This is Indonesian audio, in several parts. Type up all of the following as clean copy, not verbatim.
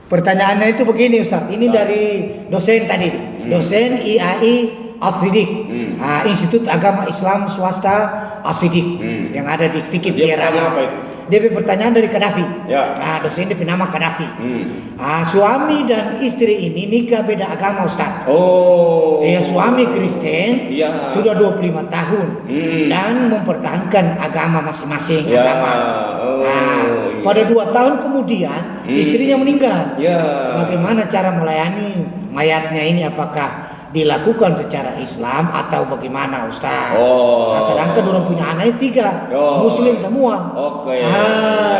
Pertanyaannya itu begini Ustaz, ini dari dosen tadi, dosen IAI Al-Sidik, Institut Agama Islam Swasta Al-Sidik, yang ada di Stikip daerah. Dia pertanyaan dari Kadafi. Ya. Dosen dia bernama Kadafi. Suami dan istri ini nikah beda agama Ustaz. Oh. Suami Kristen, ya. sudah 25 tahun dan mempertahankan agama masing-masing agama. Pada 2 tahun kemudian istrinya meninggal. Ya. Bagaimana cara melayani mayatnya ini? Apakah dilakukan secara Islam atau bagaimana Ustaz? Sedangkan orang punya anak 3 Muslim semua.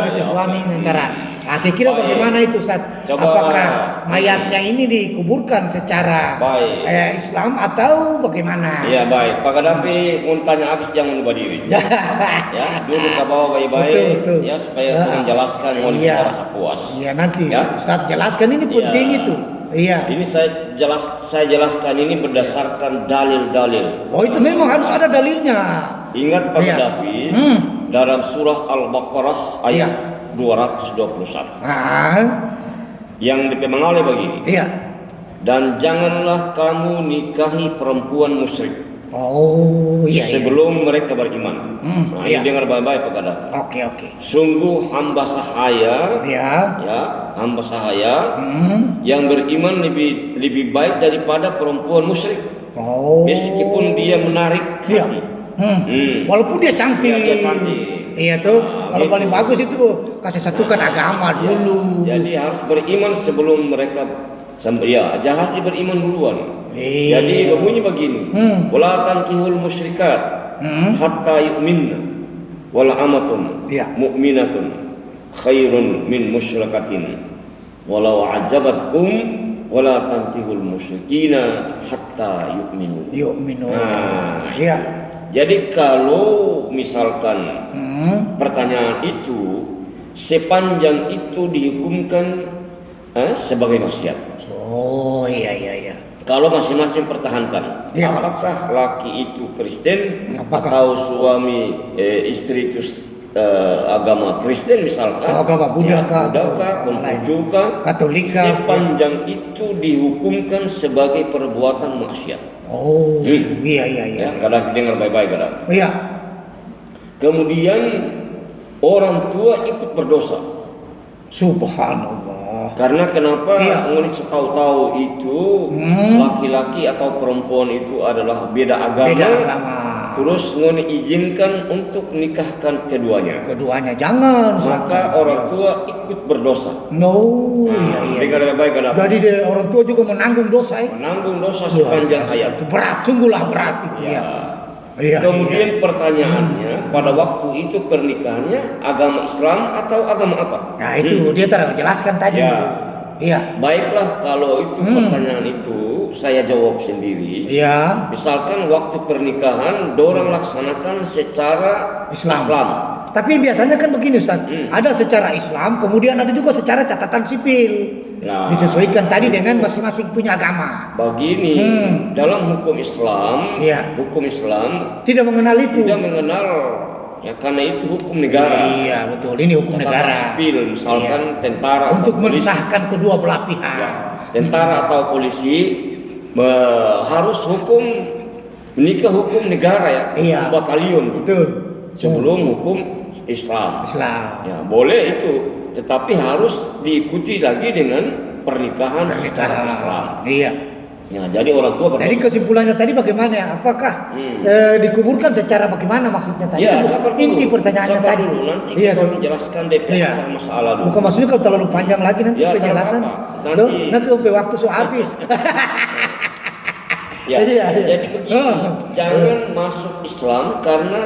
Itu suami antara. Kira-kira bagaimana itu Ustaz? Apakah mayatnya ini dikuburkan secara Islam atau bagaimana? Iya baik. Pak Kadafi mau tanya habis jangan lupa diri. Ya, dulu ke bawah baik-baik. Betul. Ya supaya menjelaskan mau rasa puas. Iya nanti Ustaz jelaskan ini penting itu. Iya. Ini saya jelaskan ini berdasarkan dalil-dalil. Itu memang harus ada dalilnya. Ingat Pak Kadafi dalam surah Al-Baqarah ayat 221. Yang dipengaruhi begini. Iya. Dan janganlah kamu nikahi perempuan musyrik. Sebelum mereka beriman. Ini dengar baik-baik Pak Kadafi. Oke. Sungguh hamba sahaya. Hamba sahaya yang beriman lebih baik daripada perempuan musyrik. Meskipun dia menarik hati. Walaupun dia cantik. Iya tuh. Kalau paling bagus itu kasih satukan agama dulu. Jadi harus beriman sebelum mereka jangan beriman duluan. Jadi bunyi begini. Wala tankihul musyrikat hatta yu'minna wala amatun mu'minatun khairun min musyrikatin walau ajabatkum wala tankihul musyrikina hatta yu'minu. Jadi kalau misalkan pertanyaan itu sepanjang itu dihukumkan sebagai maksiat. Iya. Kalau masing-masing pertahankan, apakah laki itu Kristen atau suami istri itu agama Kristen misalkan, agama Buddha, Konghucu, Katolika, sepanjang itu dihukumkan sebagai perbuatan maksiat. Iya. Kadang dengar baik-baik kadang. Iya. Kemudian orang tua ikut berdosa. Subhanallah. Karena kenapa ngoni tahu itu laki-laki atau perempuan itu adalah beda agama. Terus ngoni izinkan untuk nikahkan keduanya. Jangan. Maka orang tua ikut berdosa. Dengar baik kenapa? Jadi orang tua juga menanggung dosa. Menanggung dosa sepanjang hayat. Itu berat, sungguhlah berat itu Kemudian pertanyaannya pada waktu itu pernikahannya agama Islam atau agama apa? Nah itu dia telah menjelaskan tadi. Baiklah kalau itu pertanyaan itu saya jawab sendiri. Misalkan waktu pernikahan dorang laksanakan secara Islam. Tapi biasanya kan begini Ustaz, ada secara Islam, kemudian ada juga secara catatan sipil. Disesuaikan tadi dengan masing-masing punya agama. Begini, dalam hukum Islam tidak mengenal itu. Tidak mengenal, karena itu hukum negara. Iya betul, ini hukum negara. Sipil, misalkan tentara. Untuk mensahkan kedua belah pihak. Tentara atau polisi harus menikah hukum negara hukum batalion. Betul. Sebelum hukum Islam. Boleh itu. Tetapi harus diikuti lagi dengan pernikahan secara Islam. Jadi orang tua berdosa. Jadi kesimpulannya tadi bagaimana? Apakah dikuburkan secara bagaimana maksudnya tadi? Inti pertanyaannya tadi. Nanti kita menjelaskan masalah dulu. Bukan maksudnya kalau terlalu panjang lagi nanti penjelasan. Nanti sampai waktu habis. Jadi begini, jangan masuk Islam karena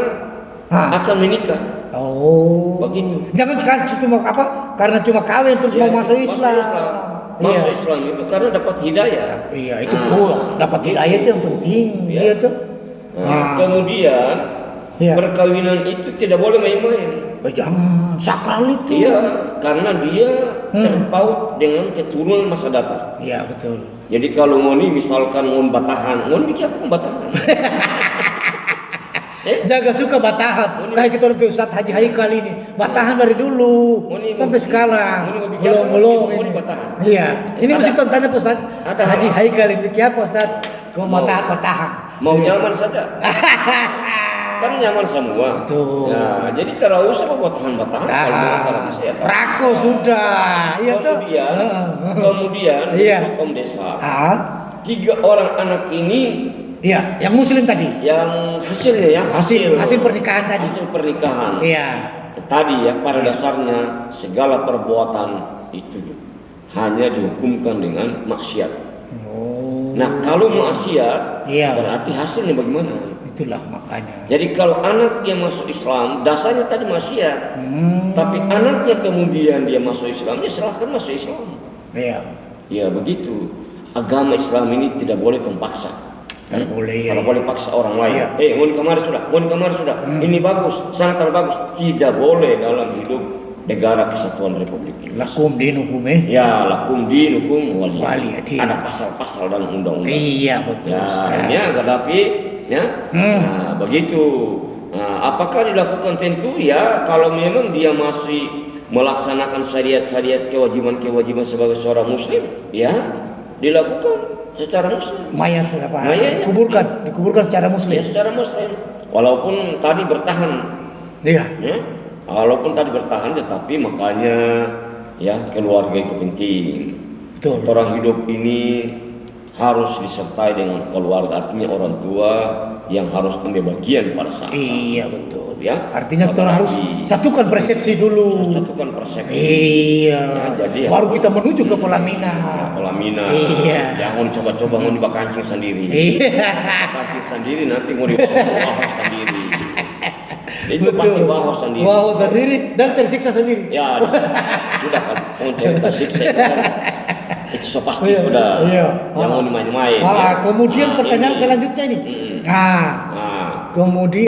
akan menikah. Begitu. Jangan cuma karena cuma kawin terus mau masuk Islam. Masuk Islam itu karena dapat hidayah. Itu dapat hidayah itu yang penting. Kemudian perkawinan itu tidak boleh main-main. Jangan, sakral itu. Karena dia terpaut dengan keturunan masa datang. Betul. Jadi kalau ngoni misalkan ngoni batahan, ngoni bikin apa batahan? Jaga suka batahan. Kayak kita orang Ustaz Haji Haikal ini, batahan dari dulu sampai sekarang. Belum. Iya. Ini mesti tontonnya Ustaz Haji Haikal ini. Apa Ustaz? Kau batahan. Mau nyaman saja. Kan nyaman semua. Betul. Nah, jadi tidak usah buat batahan. Rako sudah. Iya tuh. Kemudian Om Desa. 3 orang anak ini. Iya, yang muslim tadi. Yang hasilnya ya. Hasil pernikahan tadi. Hasil pernikahan. Iya. Tadi ya pada dasarnya segala perbuatan itu hanya dihukumkan dengan maksiat. Nah kalau maksiat, berarti hasilnya bagaimana? Itulah makanya. Jadi kalau anaknya masuk Islam, dasarnya tadi maksiat. Tapi anaknya kemudian dia masuk Islam, ya silahkan masuk Islam. Iya. Ya begitu. Agama Islam ini tidak boleh memaksa. Tidak boleh. Kalau boleh paksa orang lain. Mau di kamar sudah. Ini bagus, sana bagus. Tidak boleh dalam hidup negara kesatuan Republik Indonesia. Lakum dinukum Ya, lakum dinukum waliyadin. Waliyadin. Ada pasal-pasal dalam undang-undang. Iya betul. Ya, akhirnya Gaddafi, ya. Nah, begitu. Nah, apakah dilakukan? Tentu ya, kalau memang dia masih melaksanakan syariat-syariat kewajiban-kewajiban sebagai seorang muslim, ya dilakukan secara muslim. Mayat apa? Dikuburkan secara muslim. Ya, secara muslim. Walaupun tadi bertahan. Iya. Ya. Walaupun tadi bertahan, tetapi makanya ya keluarga itu penting. Betul. Orang hidup ini harus disertai dengan keluarga, artinya orang tua yang harus ambil bagian pada saat. Iya betul. Ya. Artinya kita harus satukan persepsi dulu. Satukan persepsi. Iya. Ya, jadi baru kita menuju ke Polamina. Iya. Jangan coba-coba mau dibawa kancing sendiri. Iya. Kancing sendiri nanti mau dibawa sendiri. Itu pasti bawa sendiri. Bawa sendiri dan tersiksa sendiri. Ya, sudah kan. Untuk tersiksa itu so pasti sudah. Jangan main-main. Kemudian pertanyaan selanjutnya ini. Kemudian